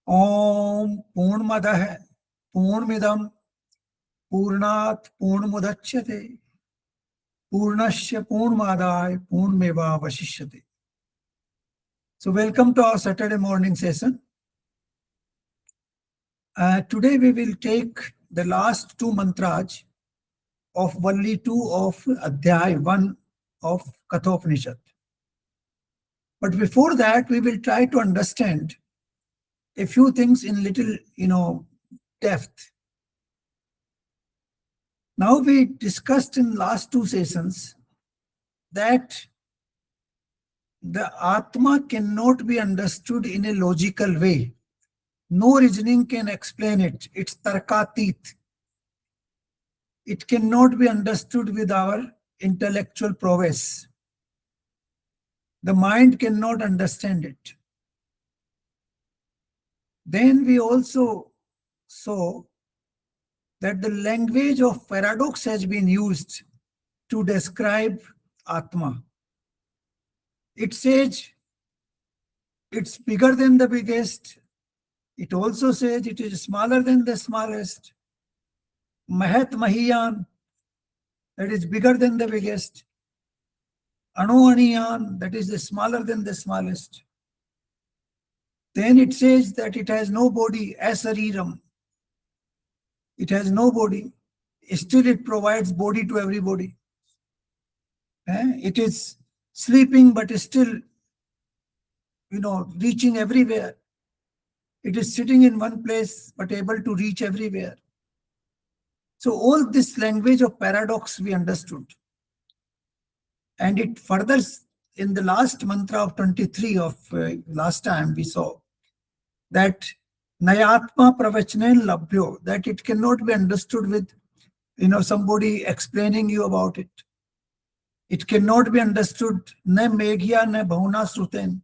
Om Purnamadah Purnamidam Purnat Purnamudachyate Purnasya Purnmadaya Purnmeva Vasishyate. So welcome to our Saturday morning session. Today we will take the last two mantras of Valli 2 of Adhyay 1 of Kathopanishad. But before that, we will try to understand a few things in little, depth. Now we discussed in last two sessions that the Atma cannot be understood in a logical way. No reasoning can explain it. It's tarkatit. It cannot be understood with our intellectual prowess. The mind cannot understand it. Then we also saw that the language of paradox has been used to describe Atma. It says it's bigger than the biggest. It also says it is smaller than the smallest. Mahat Mahiyan, that is bigger than the biggest. Anu Aniyan, that is the smaller than the smallest. Then it says that it has no body, asariram. It has no body. Still it provides body to everybody. It is sleeping but still, reaching everywhere. It is sitting in one place but able to reach everywhere. So all this language of paradox we understood. And it further, in the last mantra of 23 of last time we saw that Nayatma Pravachnen Labhyo, that it cannot be understood with somebody explaining you about it. It cannot be understood na meghya na bhavna sruten.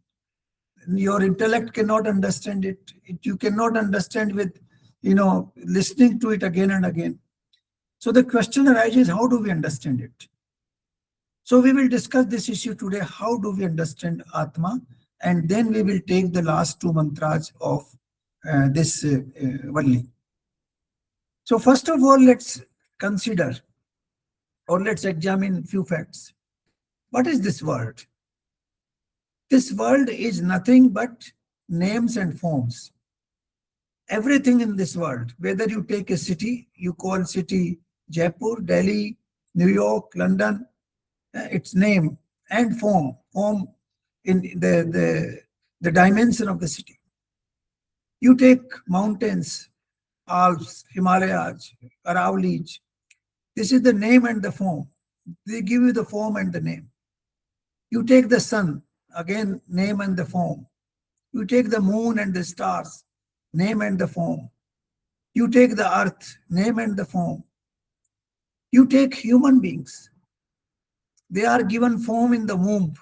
Your intellect cannot understand it. You cannot understand with listening to it again and again. So the question arises, how do we understand it? So we will discuss this issue today. How do we understand Atma? And then we will take the last two mantras of this Valli. So first of all, let's consider or let's examine few facts. What is this world? This world is nothing but names and forms. Everything in this world, whether you take a city, you call city Jaipur, Delhi, New York, London, its name and form in the dimension of the city. You take mountains, Alps, Himalayas, Aravallis. This is the name and the form. They give you the form and the name. You take the sun, again, name and the form. You take the moon and the stars, name and the form. You take the earth, name and the form. You take human beings. They are given form in the womb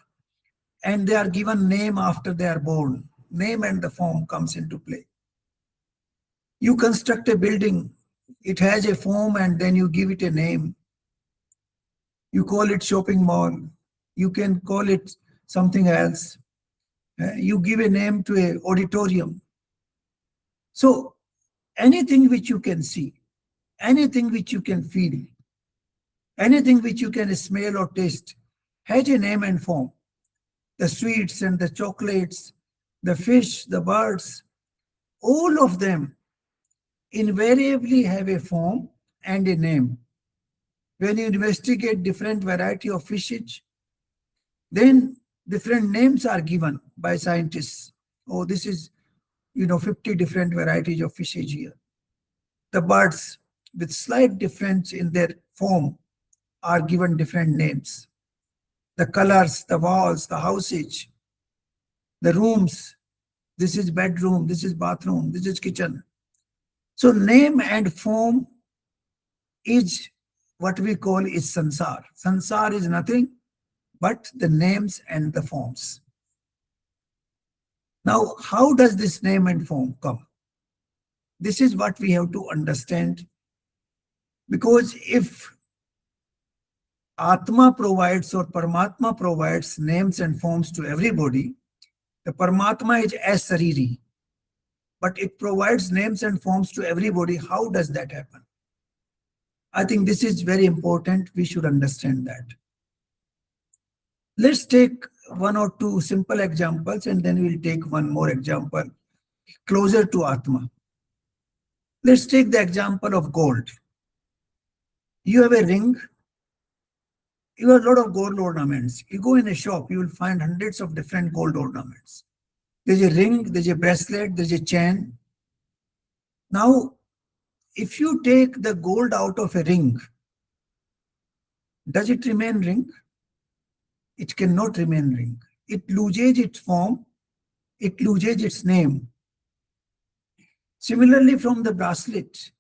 and they are given name after they are born. Name and the form comes into play. You construct a building, it has a form and then you give it a name. You call it shopping mall. You can call it something else. You give a name to an auditorium. So anything which you can see, anything which you can feel, anything which you can smell or taste has a name and form. The sweets and the chocolates, the fish, the birds, all of them invariably have a form and a name. When you investigate different variety of fishes, then different names are given by scientists. Oh, this is, 50 different varieties of fishes here. The birds with slight difference in their form are given different names. The colors, the walls, the houses, the rooms. This is bedroom, this is bathroom, this is kitchen. So name and form is what we call is sansar. Sansar is nothing but the names and the forms. Now, how does this name and form come? This is what we have to understand. Because if Atma provides or Paramatma provides names and forms to everybody, the Paramatma is as Sariri. but it provides names and forms to everybody. How does that happen? I think this is very important. We should understand that. Let's take one or two simple examples, and then we'll take one more example closer to Atma. Let's take the example of gold. You have a ring, you have a lot of gold ornaments. You go in a shop, you will find hundreds of different gold ornaments. There's a ring, there's a bracelet, there's a chain. Now, if you take the gold out of a ring, does it remain ring? It cannot remain ring. It loses its form, it loses its name. Similarly, from the bracelet,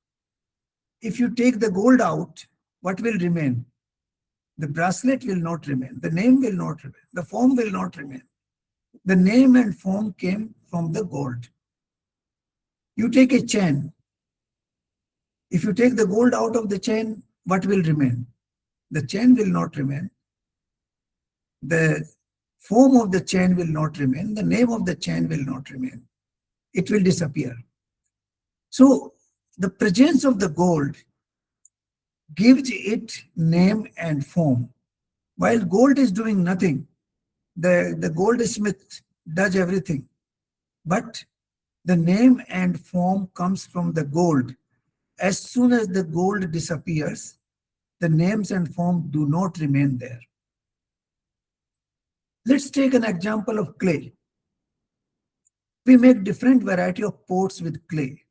if you take the gold out, what will remain? The bracelet will not remain. The name will not remain. The form will not remain. The name and form came from the gold. You take a chain. If you take the gold out of the chain, what will remain? The chain will not remain. The form of the chain will not remain. The name of the chain will not remain. It will disappear. So the presence of the gold gives it name and form. While gold is doing nothing, the goldsmith does everything. But the name and form comes from the gold. As soon as the gold disappears, the names and form do not remain there. Let's take an example of clay. We make different variety of pots with clay.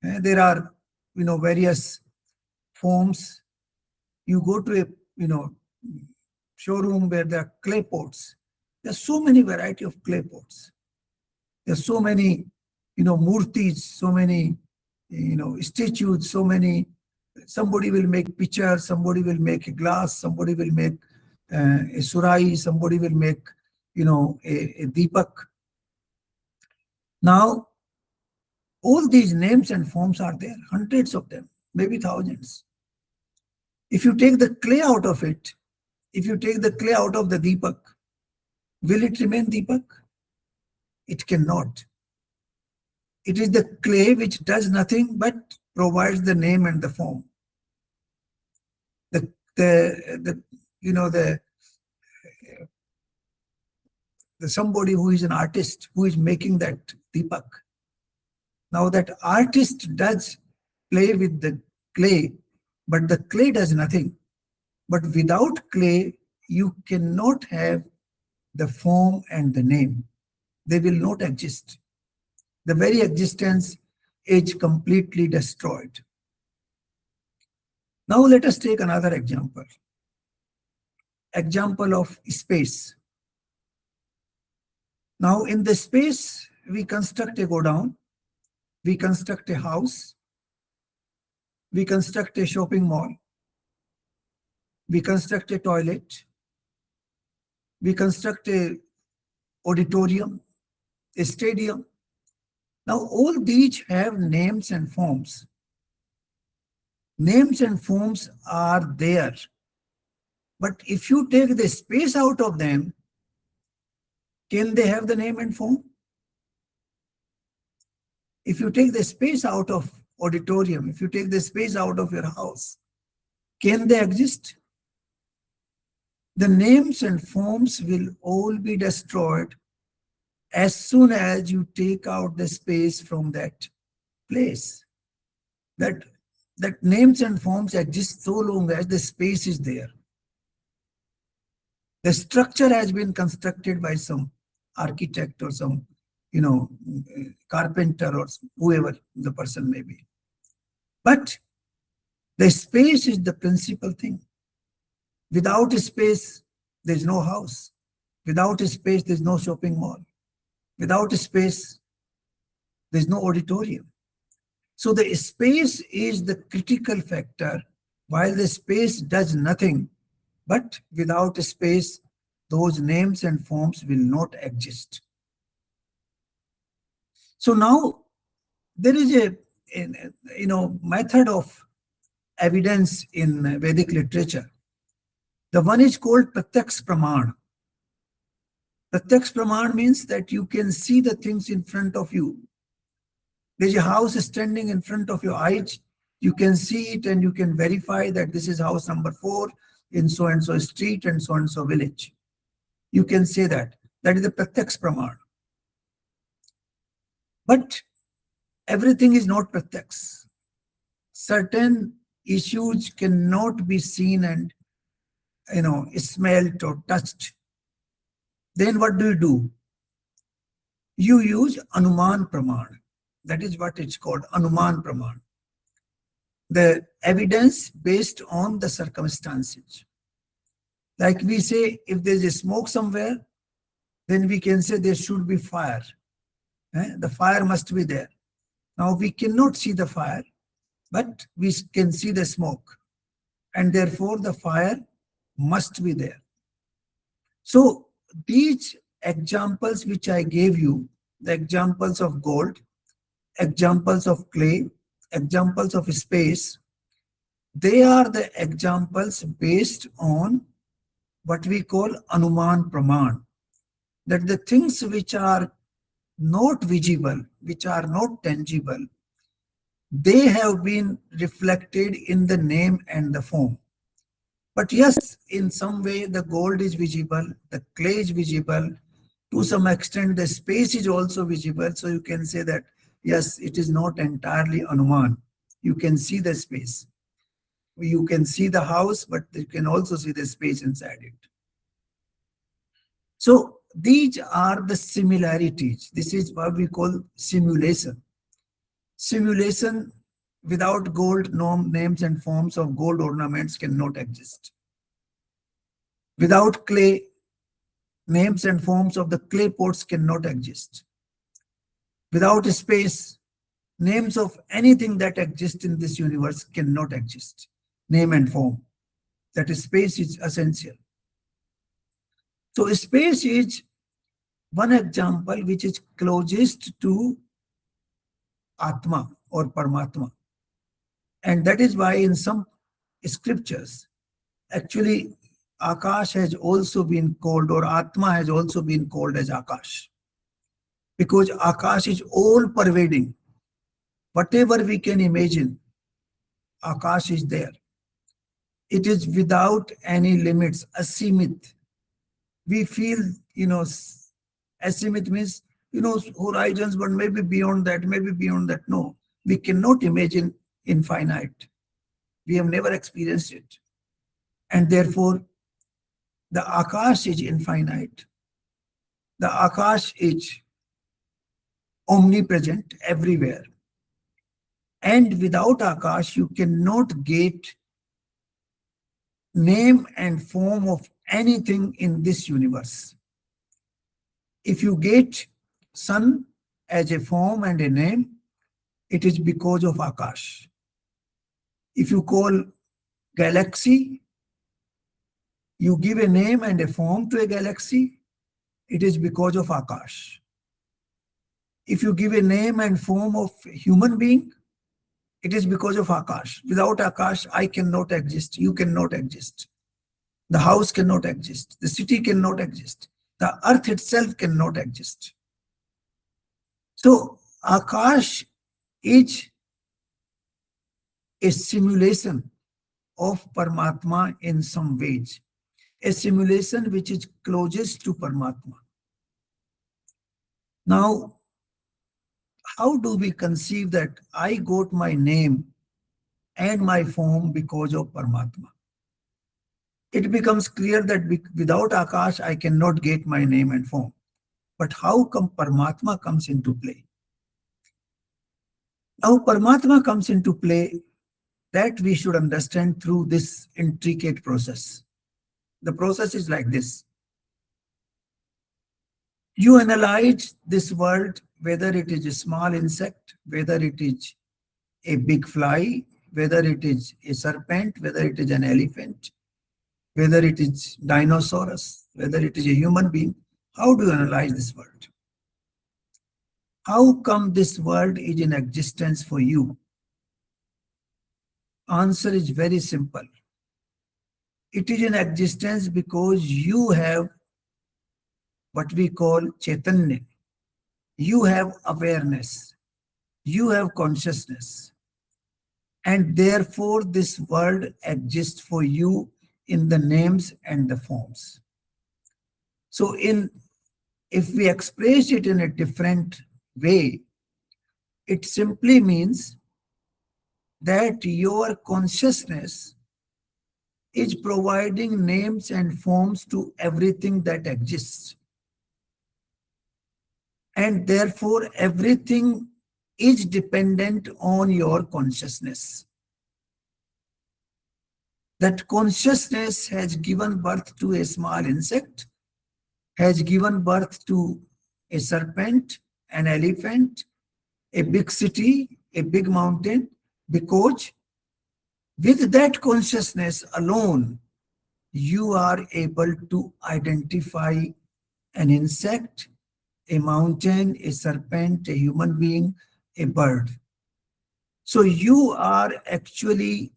There are, various forms. You go to a, showroom where there are clay pots. There are so many variety of clay pots. There are so many, murtis, so many, statues, so many. Somebody will make pitcher, somebody will make a glass, somebody will make a surai, somebody will make, a deepak. Now, all these names and forms are there, hundreds of them, maybe thousands. If you take the clay out of it, if you take the clay out of the deepak, will it remain deepak? It cannot. It is the clay which does nothing but provides the name and the form. Somebody who is an artist who is making that deepak. Now that artist does play with the clay, but the clay does nothing. But without clay, you cannot have the form and the name. They will not exist. The very existence is completely destroyed. Now let us take another example. Example of space. Now in the space, we construct a godown, we construct a house, we construct a shopping mall, we construct a toilet, we construct a auditorium, a stadium. Now all these have names and forms. Names and forms are there. But if you take the space out of them, can they have the name and form? If you take the space out of auditorium, if you take the space out of your house, can they exist? The names and forms will all be destroyed as soon as you take out the space from that place. That names and forms exist so long as the space is there. The structure has been constructed by some architect or some, carpenter or whoever the person may be. But the space is the principal thing. Without space, there's no house. Without space, there's no shopping mall. Without space, there's no auditorium. So the space is the critical factor, while the space does nothing. But without space, those names and forms will not exist. So now there is a method of evidence in Vedic literature. The one is called Pratyaks Praman. Pratyaks Praman means that you can see the things in front of you. There's a house standing in front of your eyes. You can see it and you can verify that this is house number 4 in so and so street and so village. You can say that. That is the pratyaks praman. But everything is not pratyaks. Certain issues cannot be seen and smelt or touched. Then what do? You use Anuman Praman. That is what it's called, Anuman Praman. The evidence based on the circumstances. Like we say, if there's a smoke somewhere, then we can say there should be fire. The fire must be there. Now we cannot see the fire, but we can see the smoke. And therefore the fire must be there. So these examples which I gave you, the examples of gold, examples of clay, examples of space, they are the examples based on what we call Anuman Praman. That the things which are not visible, which are not tangible, they have been reflected in the name and the form. But yes, in some way the gold is visible, the clay is visible, to some extent the space is also visible. So you can say that, yes, it is not entirely Anuman. You can see the space. You can see the house, but you can also see the space inside it. So these are the similarities. This is what we call simulation. Simulation without gold, names and forms of gold ornaments cannot exist. Without clay, names and forms of the clay pots cannot exist. Without space, names of anything that exists in this universe cannot exist. Name and form. That is, space is essential. So space is one example which is closest to Atma or Paramatma. And that is why in some scriptures, actually, Akash has also been called, or Atma has also been called as Akash. Because Akash is all pervading. Whatever we can imagine, Akash is there. It is without any limits, asimit. We feel, asimit means, horizons, but maybe beyond that, maybe beyond that. No, we cannot imagine infinite. We have never experienced it. And therefore, the Akash is infinite. The Akash is omnipresent everywhere. And without Akash, you cannot get name and form of anything in this universe. If you get sun as a form and a name, it is because of Akash. If you call galaxy, you give a name and a form to a galaxy, it is because of Akash. If you give a name and form of human being, it is because of Akash. Without Akash, I cannot exist. You cannot exist. The house cannot exist. The city cannot exist. The earth itself cannot exist. So Akash is a simulation of Paramatma in some ways. A simulation which is closest to Paramatma. Now, how do we conceive that I got my name and my form because of Paramatma? It becomes clear that without Akash, I cannot get my name and form. But how come Paramatma comes into play? Now, Paramatma comes into play, that we should understand through this intricate process. The process is like this. You analyze this world, whether it is a small insect, whether it is a big fly, whether it is a serpent, whether it is an elephant, whether it is dinosaurs, whether it is a human being. How do you analyze this world? How come this world is in existence for you? Answer is very simple. It is in existence because you have what we call Chaitanya. You have awareness. You have consciousness, and therefore this world exists for you in the names and the forms. So if we express it in a different way, it simply means that your consciousness is providing names and forms to everything that exists. And therefore, everything is dependent on your consciousness. That consciousness has given birth to a small insect, has given birth to a serpent, an elephant, a big city, a big mountain, because with that consciousness alone, you are able to identify an insect, a mountain, a serpent, a human being, a bird. So you are actually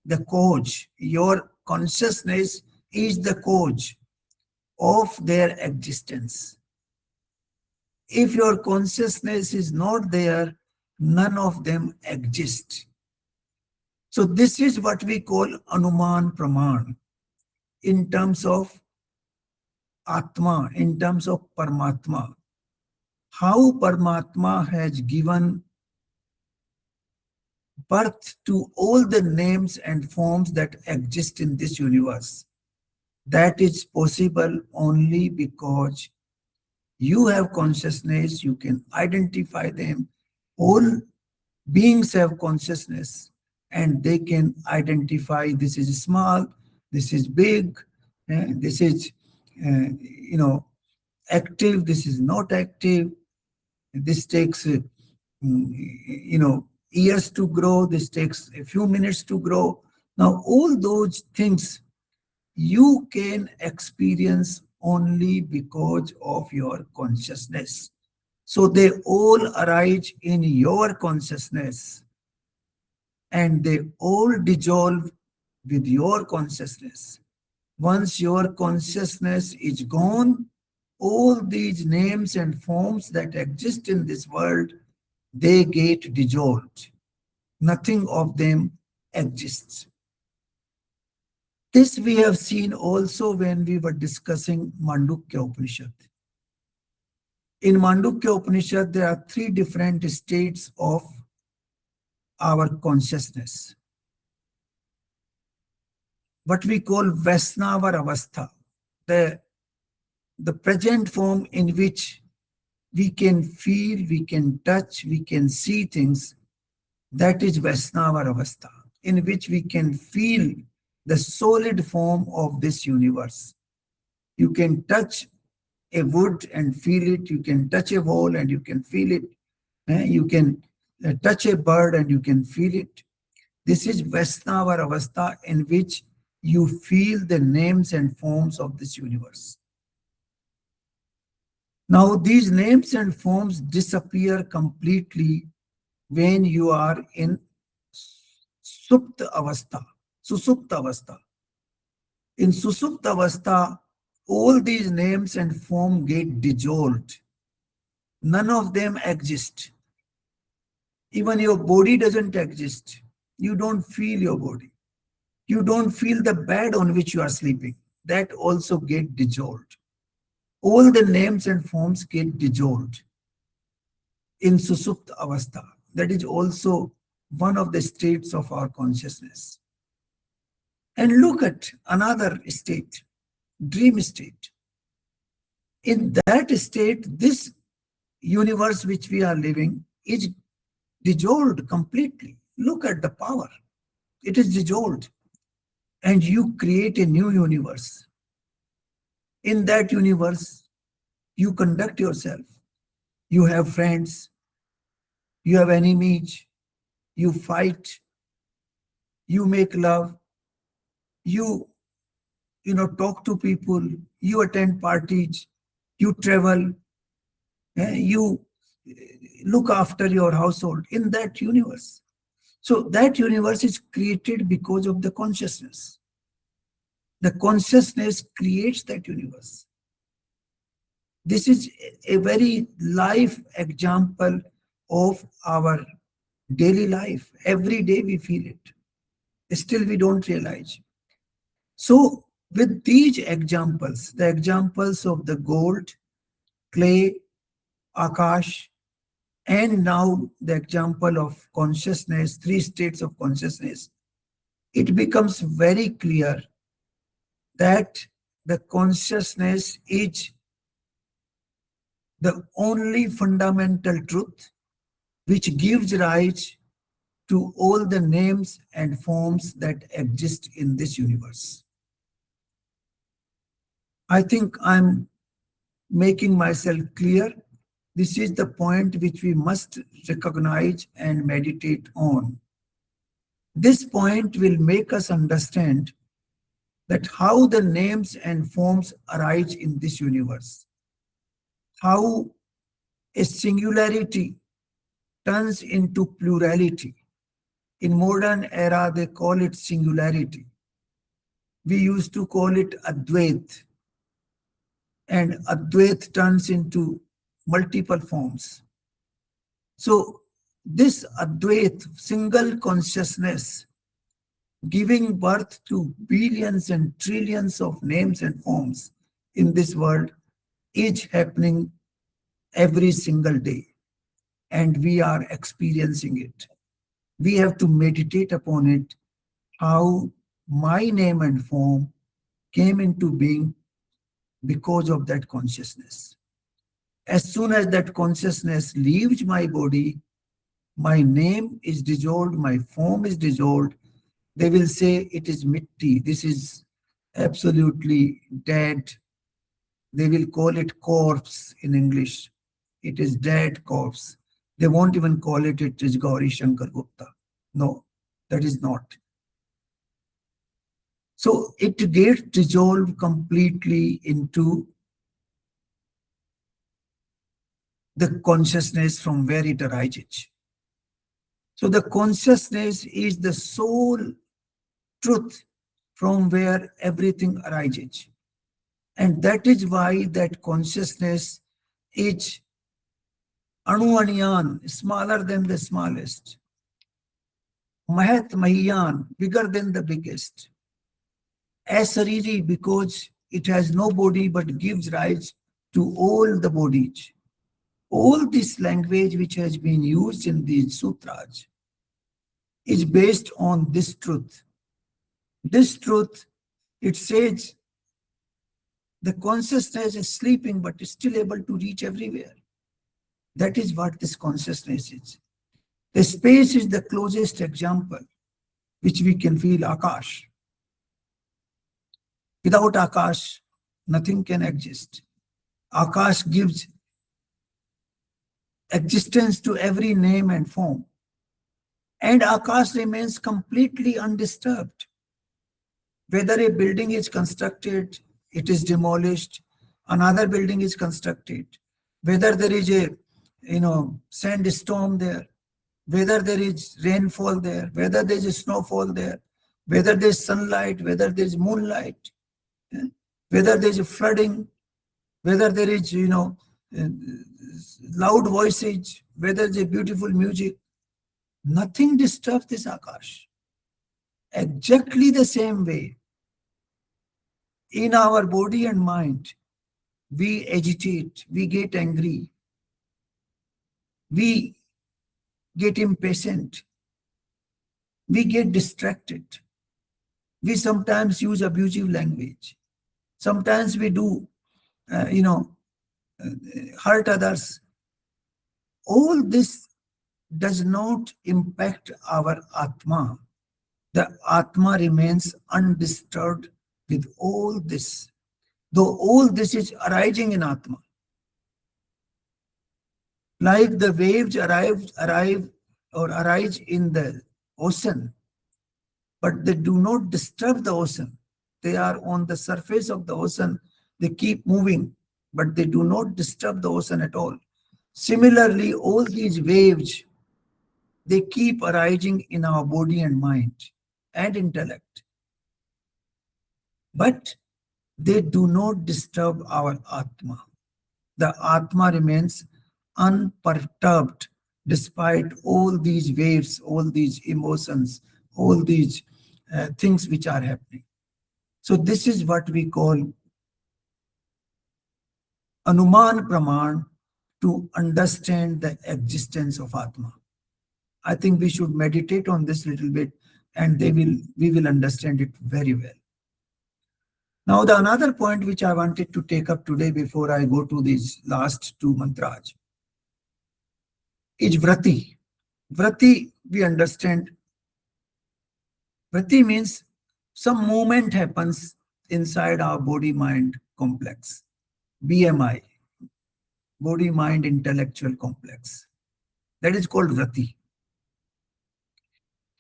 the cause. Your consciousness is the cause of their existence. If your consciousness is not there, none of them exist. So this is what we call Anuman Praman in terms of Atma, in terms of Paramatma. How Paramatma has given birth to all the names and forms that exist in this universe. That is possible only because you have consciousness, you can identify them. All beings have consciousness and they can identify this is small, this is big, this is, active, this is not active, this takes, years to grow, this takes a few minutes to grow. Now, all those things you can experience only because of your consciousness. So they all arise in your consciousness and they all dissolve with your consciousness. Once your consciousness is gone, all these names and forms that exist in this world, they get dissolved. Nothing of them exists. This we have seen also when we were discussing Mandukya Upanishad. In Mandukya Upanishad, there are three different states of our consciousness. What we call Vaisnavar Avastha, the present form in which we can feel, we can touch, we can see things, that is Vaisnavar Avastha, in which we can feel the solid form of this universe. You can touch a wood and feel it. You can touch a wall and you can feel it. You can touch a bird and you can feel it. This is Vaisnavar Avastha, in which you feel the names and forms of this universe. Now, these names and forms disappear completely when you are in Supta Avastha, Susupta Avastha. In Susupta Avastha, all these names and forms get dissolved. None of them exist. Even your body doesn't exist. You don't feel your body. You don't feel the bed on which you are sleeping. That also get dissolved. All the names and forms get dissolved in Susupta Avastha. That is also one of the states of our consciousness. And look at another state, dream state. In that state, this universe which we are living is dissolved completely. Look at the power. It is dissolved. And you create a new universe. In that universe, you conduct yourself. You have friends. You have enemies. You fight. You make love. You talk to people. You attend parties. You travel. You look after your household in that universe. So that universe is created because of the consciousness. The consciousness creates that universe. This is a very live example of our daily life. Every day we feel it. Still, we don't realize. So, with these examples, the examples of the gold, clay, akash, and now the example of consciousness, three states of consciousness, it becomes very clear that the consciousness is the only fundamental truth which gives rise to all the names and forms that exist in this universe. I think I'm making myself clear. This is the point which we must recognize and meditate on. This point will make us understand that how the names and forms arise in this universe, how a singularity turns into plurality. In modern era, they call it singularity. We used to call it Advait, and Advait turns into multiple forms. So this Advait, single consciousness, giving birth to billions and trillions of names and forms in this world, is happening every single day, and we are experiencing it. We have to meditate upon it, how my name and form came into being because of that consciousness. As soon as that consciousness leaves my body, my name is dissolved, my form is dissolved. They will say it is mitti, this is absolutely dead. They will call it corpse in English. It is dead corpse. They won't even call it, it is Gauri Shankar Gupta. No, that is not. So it gets dissolved completely into the consciousness from where it arises. So the consciousness is the sole truth from where everything arises. And that is why that consciousness is Anu smaller than the smallest. Mahat Mahiyan, bigger than the biggest. Asariri, because it has no body but gives rise to all the bodies. All this language which has been used in these sutras is based on this truth. This truth, it says the consciousness is sleeping but is still able to reach everywhere. That is what this consciousness is. The space is the closest example which we can feel, Akash. Without Akash, nothing can exist. Akash gives existence to every name and form. And Akash remains completely undisturbed. Whether a building is constructed, it is demolished, another building is constructed. Whether there is a sandstorm there, whether there is rainfall there, whether there is a snowfall there, whether there is sunlight, whether there is moonlight, whether there is a flooding, whether there is loud voices, whether there is beautiful music, nothing disturbs this Akash. Exactly the same way, in our body and mind, we agitate, we get angry, we get impatient, we get distracted. We sometimes use abusive language. Sometimes we do, hurt others. All this does not impact our Atma. The Atma remains undisturbed with all this, though all this is arising in Atma. Like the waves arise in the ocean, but they do not disturb the ocean. They are on the surface of the ocean. They keep moving, but they do not disturb the ocean at all. Similarly, all these waves, they keep arising in our body and mind and intellect. But they do not disturb our Atma. The Atma remains unperturbed despite all these waves, all these emotions, all these things which are happening. So this is what we call Anuman Praman to understand the existence of Atma. I think we should meditate on this little bit, and we will understand it very well. Now, the another point which I wanted to take up today before I go to these last two mantras is Vrati. Vrati, we understand. Vrati means some movement happens inside our body-mind complex, BMI, body-mind intellectual complex. That is called Vrati.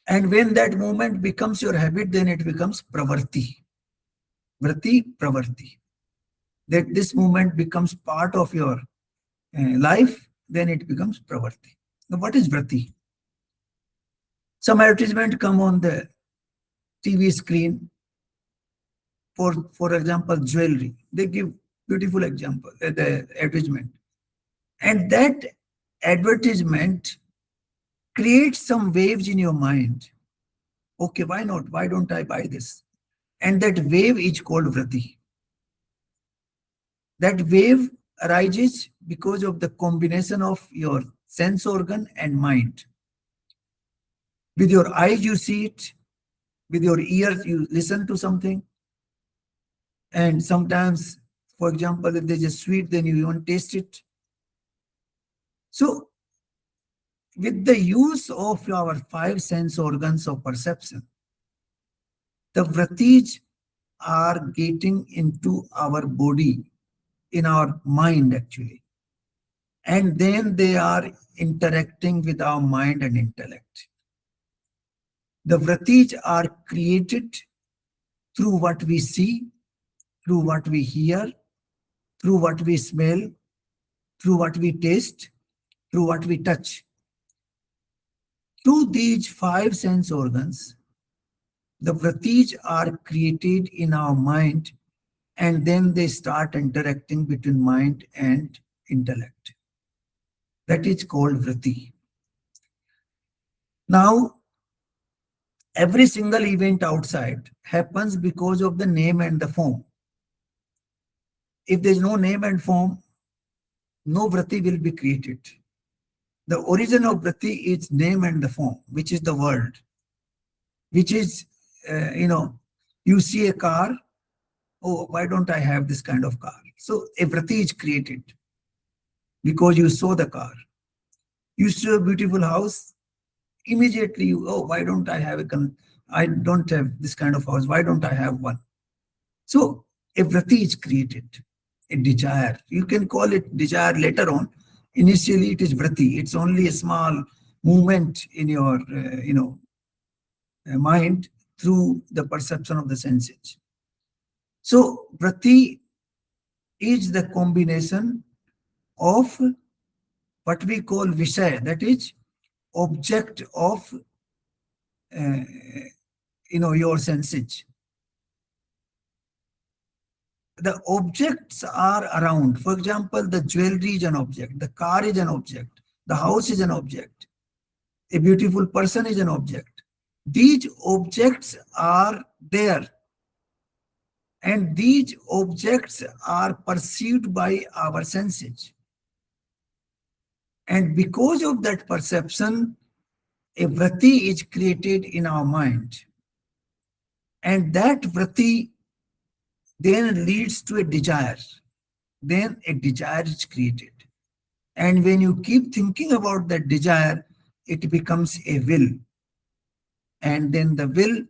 And when that movement becomes your habit, then it becomes Pravarti. Vrati, Pravarti. That this movement becomes part of your life, then it becomes Pravarti. Now, what is Vrati? Some advertisement come on the TV screen, for example, jewelry. They give beautiful example, the advertisement. And that advertisement creates some waves in your mind. Okay, why not? Why don't I buy this? And that wave is called Vrati. That wave arises because of the combination of your sense organ and mind. With your eyes, you see it. With your ears, you listen to something. And sometimes, for example, if there's a sweet, then you even taste it. So, with the use of our five sense organs of perception, the vratis are getting into our body, in our mind actually. And then they are interacting with our mind and intellect. The vratis are created through what we see, through what we hear, through what we smell, through what we taste, through what we touch. Through these five sense organs, the vratis are created in our mind, and then they start interacting between mind and intellect. That is called vrati. Now, every single event outside happens because of the name and the form. If there is no name and form, no vrati will be created. The origin of vrati is name and the form, which is the world, which is, you see a car, oh, why don't I have this kind of car? So a vrati is created because you saw the car. You saw a beautiful house, immediately you, oh, why don't I have I don't have this kind of house, why don't I have one? So a vrati is created, a desire. You can call it desire later on. Initially it is vrati. It's only a small movement in your, mind through the perception of the senses. So vrati is the combination of what we call vishaya, that is object of your senses. The objects are around. For example, the jewelry is an object, the car is an object, the house is an object, a beautiful person is an object. These objects are there, and these objects are perceived by our senses. And because of that perception, a vrati is created in our mind. And that vrati then leads to a desire. Then a desire is created. And when you keep thinking about that desire, it becomes a will. And then the will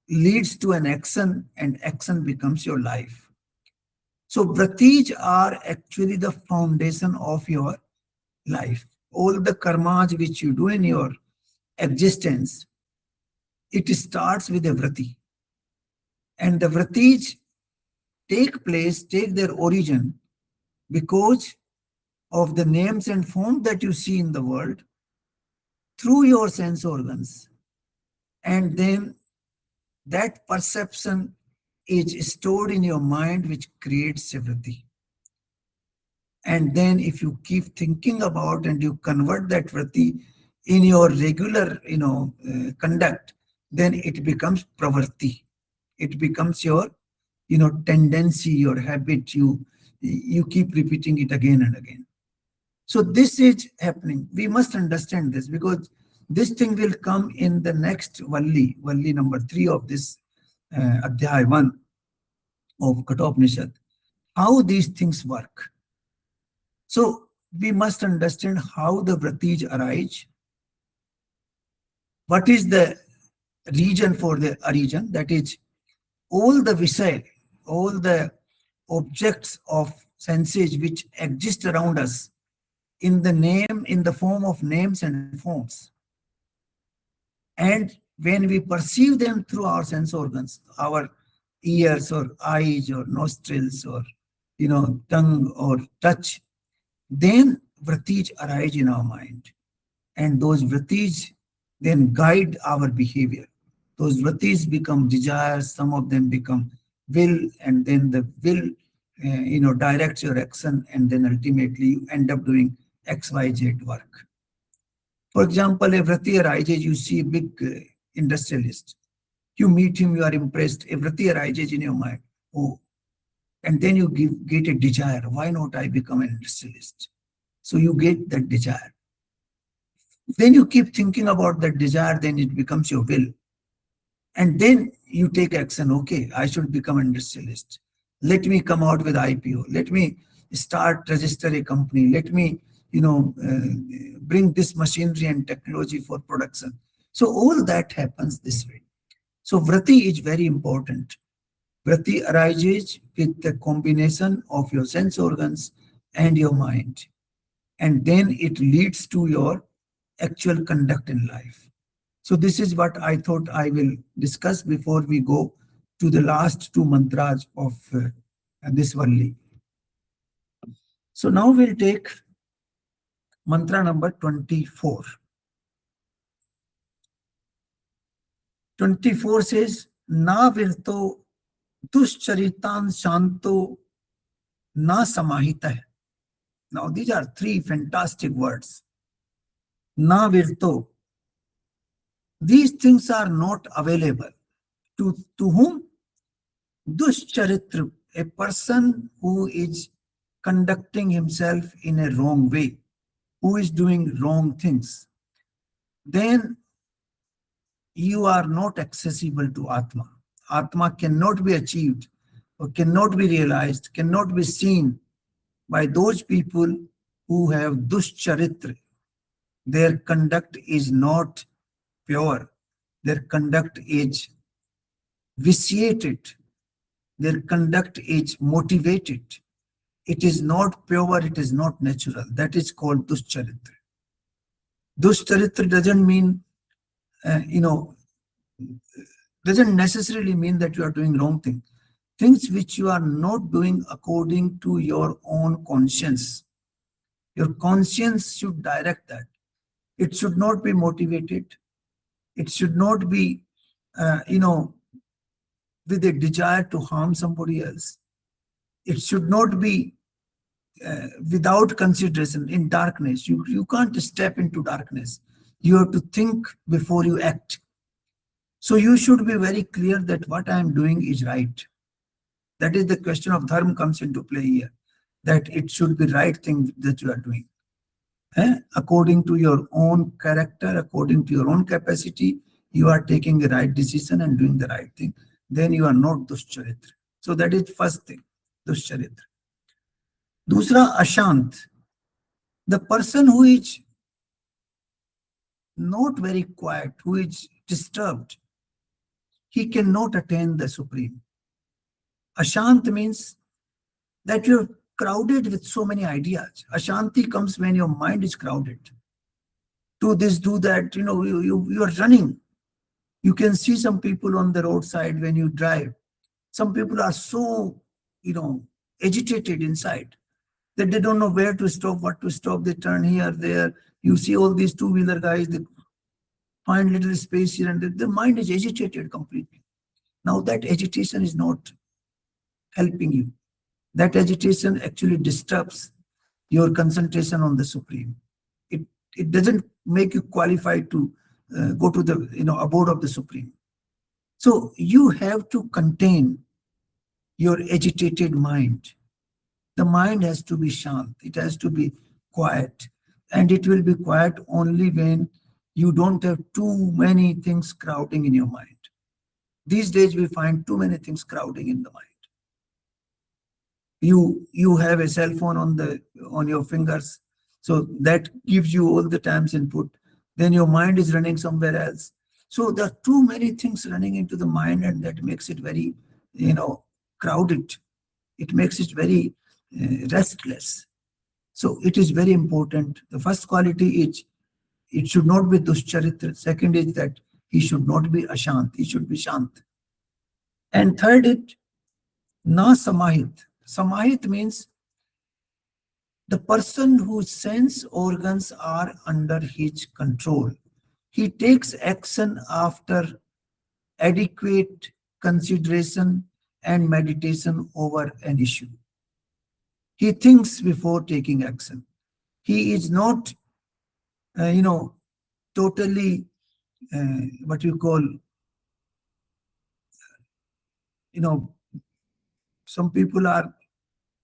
leads to an action, and action becomes your life. So vratis are actually the foundation of your life. All the karmas which you do in your existence, it starts with a vrati. And the vratis take their origin because of the names and forms that you see in the world through your sense organs. And then that perception is stored in your mind, which creates a vrati. And then if you keep thinking about and you convert that vrati in your regular, conduct, then it becomes pravarti. It becomes your, tendency, your habit. You keep repeating it again and again. So this is happening. We must understand this, because this thing will come in the next Valli number 3 of this Adhyay 1 of Kathopanishad, how these things work. So we must understand how the vratis arise, what is the reason for the origin, that is, all the visay, all the objects of senses which exist around us in the form of names and forms. And when we perceive them through our sense organs, our ears or eyes or nostrils or tongue or touch, then vratis arise in our mind. And those vratis then guide our behavior. Those vratis become desires, some of them become will, and then the will directs your action, and then ultimately you end up doing XYZ work. For example, a vrati arises, you see a big industrialist. You meet him, you are impressed. A vrati arises in your mind. Oh, and then you get a desire. Why not I become an industrialist? So you get that desire. Then you keep thinking about that desire, then it becomes your will. And then you take action. Okay, I should become an industrialist. Let me come out with IPO. Let me start, register a company. Let me, bring this machinery and technology for production. So all that happens this way. So vrati is very important. Vrati arises with the combination of your sense organs and your mind. And then it leads to your actual conduct in life. So this is what I thought I will discuss before we go to the last two mantras of this Valli. So now we'll take mantra number 24. 24 says, Na virto duscharitan shanto na samahita. Now these are three fantastic words. Na virto. These things are not available. To whom? Duscharitra, a person who is conducting himself in a wrong way, who is doing wrong things. Then you are not accessible to Atma. Atma cannot be achieved or cannot be realized, cannot be seen by those people who have duscharitra. Their conduct is not pure. Their conduct is vitiated. Their conduct is motivated. It is not pure, it is not natural. That is called duscharitra. Duscharitra doesn't mean, doesn't necessarily mean that you are doing wrong thing. Things which you are not doing according to your own conscience. Your conscience should direct that. It should not be motivated. It should not be, with a desire to harm somebody else. It should not be without consideration in darkness. You can't step into darkness. You have to think before you act. So you should be very clear that what I am doing is right. That is the question of dharma comes into play here. That it should be right thing that you are doing. According to your own character, according to your own capacity, you are taking the right decision and doing the right thing. Then you are not duscharitra. So that is first thing, duscharitra. Dusra, ashant. The person who is not very quiet, who is disturbed, he cannot attain the supreme. Ashant means that you're crowded with so many ideas. Ashanti comes when your mind is crowded. Do this, do that, you are running. You can see some people on the roadside when you drive. Some people are so, agitated inside that they don't know where to stop, what to stop. They turn here, there. You see all these two-wheeler guys, they find little space here and there. The mind is agitated completely. Now that agitation is not helping you. That agitation actually disturbs your concentration on the Supreme. It, it doesn't make you qualified to go to the abode of the Supreme. So you have to contain your agitated mind. The mind has to be shant. It has to be quiet. And it will be quiet only when you don't have too many things crowding in your mind. These days we find too many things crowding in the mind. You have a cell phone on your fingers, so that gives you all the time's input. Then your mind is running somewhere else. So there are too many things running into the mind, and that makes it very crowded. It makes it very restless. So it is very important. The first quality is it should not be duscharitra. Second is that he should not be ashant. He should be shant. And third is na samahit. Samahit means the person whose sense organs are under his control. He takes action after adequate consideration and meditation over an issue. He thinks before taking action. He is not, totally what you call, some people are,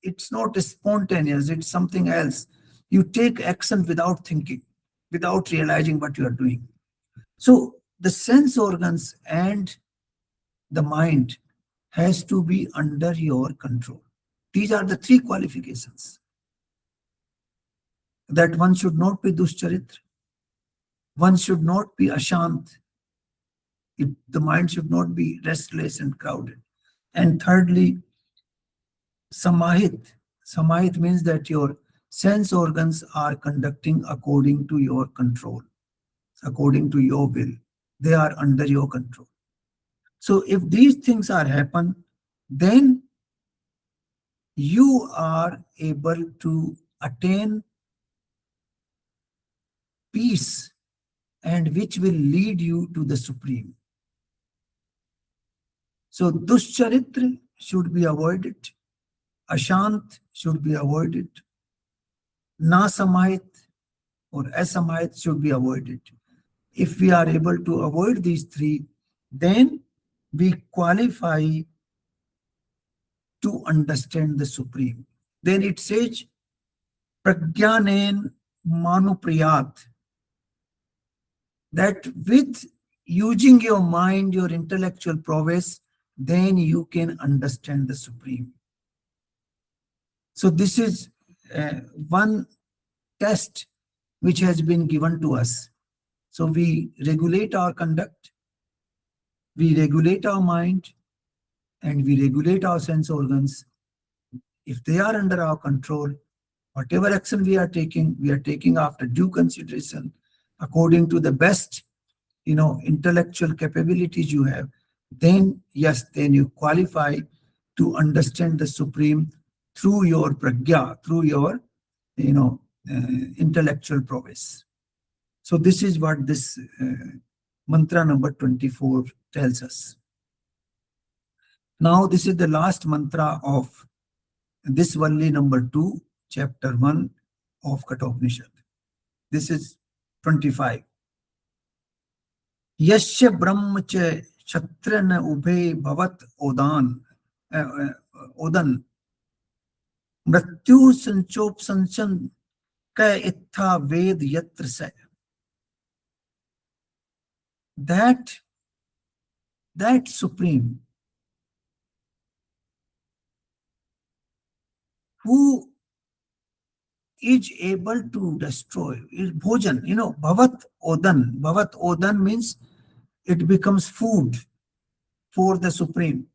it's not spontaneous, it's something else. You take action without thinking, without realizing what you are doing. So the sense organs and the mind has to be under your control. These are the three qualifications. That one should not be duscharitra, one should not be ashant, the mind should not be restless and crowded. And thirdly, samahit. Samahit means that your sense organs are conducting according to your control, according to your will. They are under your control. So if these things are happen, then you are able to attain peace, and which will lead you to the Supreme. So duscharitra should be avoided, ashant should be avoided, nasamahit or asamahit should be avoided. If we are able to avoid these three, then we qualify to understand the Supreme. Then it says, pragyanen manupriyat, that with using your mind, your intellectual prowess, then you can understand the Supreme. So this is one test which has been given to us. So we regulate our conduct, we regulate our mind, and we regulate our sense organs. If they are under our control, whatever action we are taking after due consideration, according to the best, intellectual capabilities you have, then yes, then you qualify to understand the Supreme through your pragya, through your, intellectual prowess. So this is what this mantra number 24 tells us. Now this is the last mantra of this Valli number 2, chapter 1 of Kathopanishad. This is 25. Yasya brahma cha kshatrana ubhe bhavat odan mrityu sanchop sanchan ka ittha ved yatra sa. That Supreme who is able to destroy is bhojan, bhavat odan. Bhavat odan means it becomes food for the Supreme.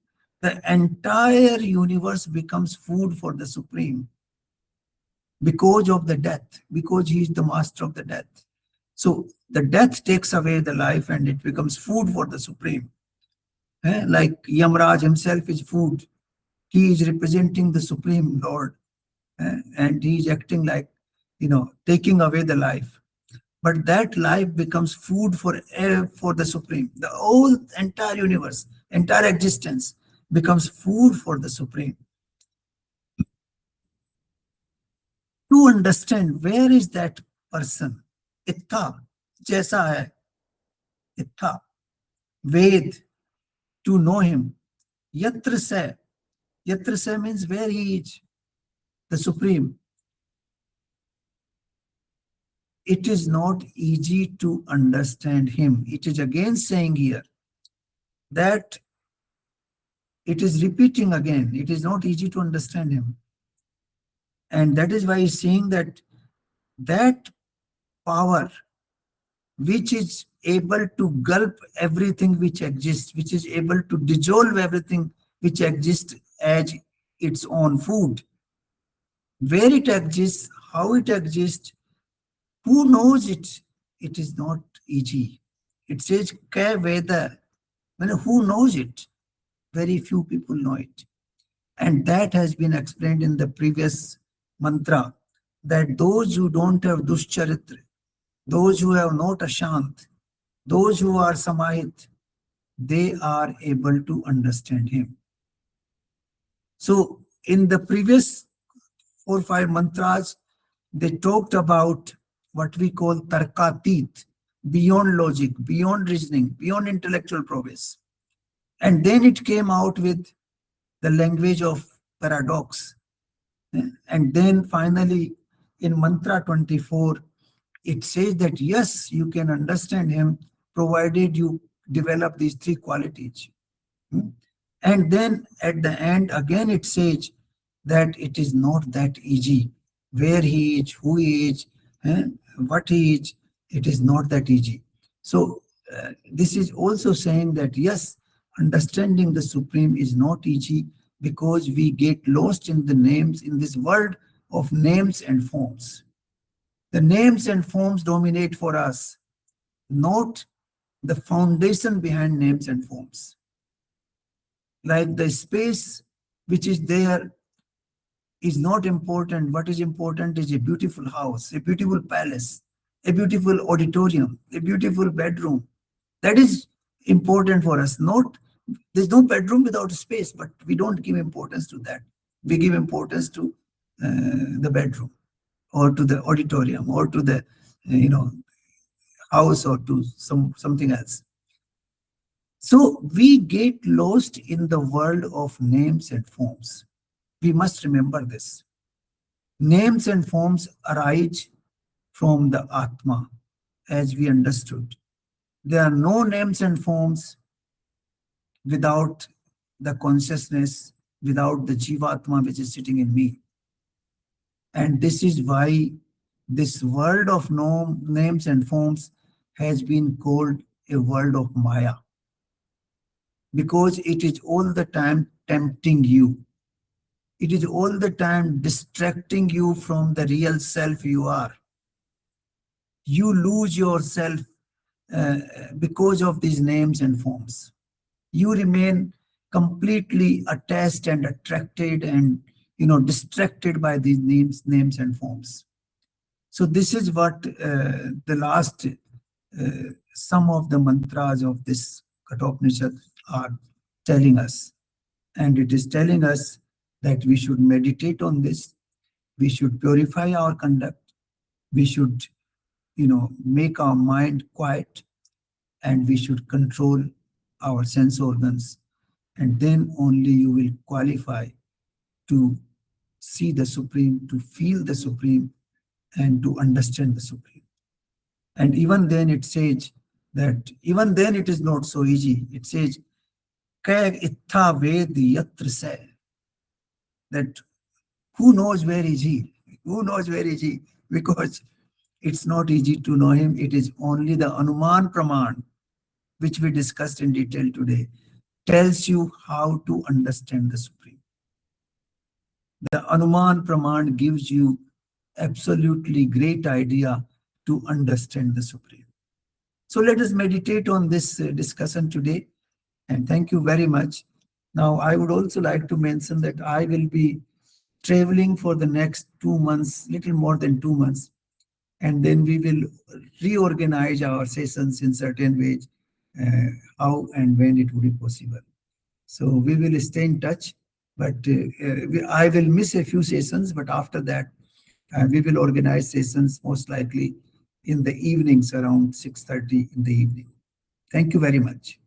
The entire universe becomes food for the Supreme because of the death, because he is the master of the death. So the death takes away the life and it becomes food for the Supreme. Like Yamraj himself is food. He is representing the Supreme Lord, and he is acting like, taking away the life. But that life becomes food for the Supreme. The whole entire universe, entire existence becomes food for the Supreme. to understand where is that person. Itha, jaisa hai, itha. Ved, to know him. Yatra se, yatra se means where he is, the supreme. It is not easy to understand him. It is again saying here that it is repeating again. It is not easy to understand him. And that is why he's saying that that power which is able to gulp everything which exists, which is able to dissolve everything which exists as its own food. Where it exists, how it exists, who knows it? It is not easy. It says, Ka Veda. Who knows it? Very few people know it. And that has been explained in the previous mantra, that those who don't have duscharitra, those who have not ashant, those who are samahit, they are able to understand him. So in the previous 4 or 5 mantras, they talked about what we call tarkatit, beyond logic, beyond reasoning, beyond intellectual prowess. And then it came out with the language of paradox. And then finally, in mantra 24, it says that yes, you can understand him provided you develop these 3 qualities. And then at the end, again, it says that it is not that easy. Where he is, who he is, what he is, it is not that easy. So this is also saying that yes, understanding the Supreme is not easy because we get lost in the names, in this world of names and forms. The names and forms dominate for us, not the foundation behind names and forms. Like the space which is there is not important. What is important is a beautiful house, a beautiful palace, a beautiful auditorium, a beautiful bedroom. That is important for us. Not there's no bedroom without space, but we don't give importance to that. We give importance to the bedroom, or to the auditorium, or to the house, or to something else. So we get lost in the world of names and forms. We must remember this. Names and forms arise from the Atma, as we understood. There are no names and forms without the consciousness, without the Jivatma which is sitting in me. And this is why this world of names and forms has been called a world of Maya. Because it is all the time tempting you. It is all the time distracting you from the real self you are. You lose yourself because of these names and forms. You remain completely attached and attracted and distracted by these names and forms. So this is what the last some of the mantras of this Kathopanishad are telling us. And it is telling us that we should meditate on this. We should purify our conduct. We should, make our mind quiet, and we should control our sense organs. And then only you will qualify to see the Supreme, to feel the Supreme, and to understand the Supreme. And even then it says that, even then it is not so easy. It says, Kag ittha ved yatra se, that who knows where is he? Who knows where is he? Because it's not easy to know him. It is only the Anuman Praman, which we discussed in detail today, tells you how to understand the Supreme. The Anuman Praman gives you absolutely great idea to understand the Supreme. So let us meditate on this discussion today, and thank you very much. Now, I would also like to mention that I will be traveling for the next 2 months, little more than 2 months, and then we will reorganize our sessions in certain ways, how and when it would be possible. So we will stay in touch, but I will miss a few sessions, but after that, And we will organize sessions most likely in the evenings around 6:30 in the evening. Thank you very much.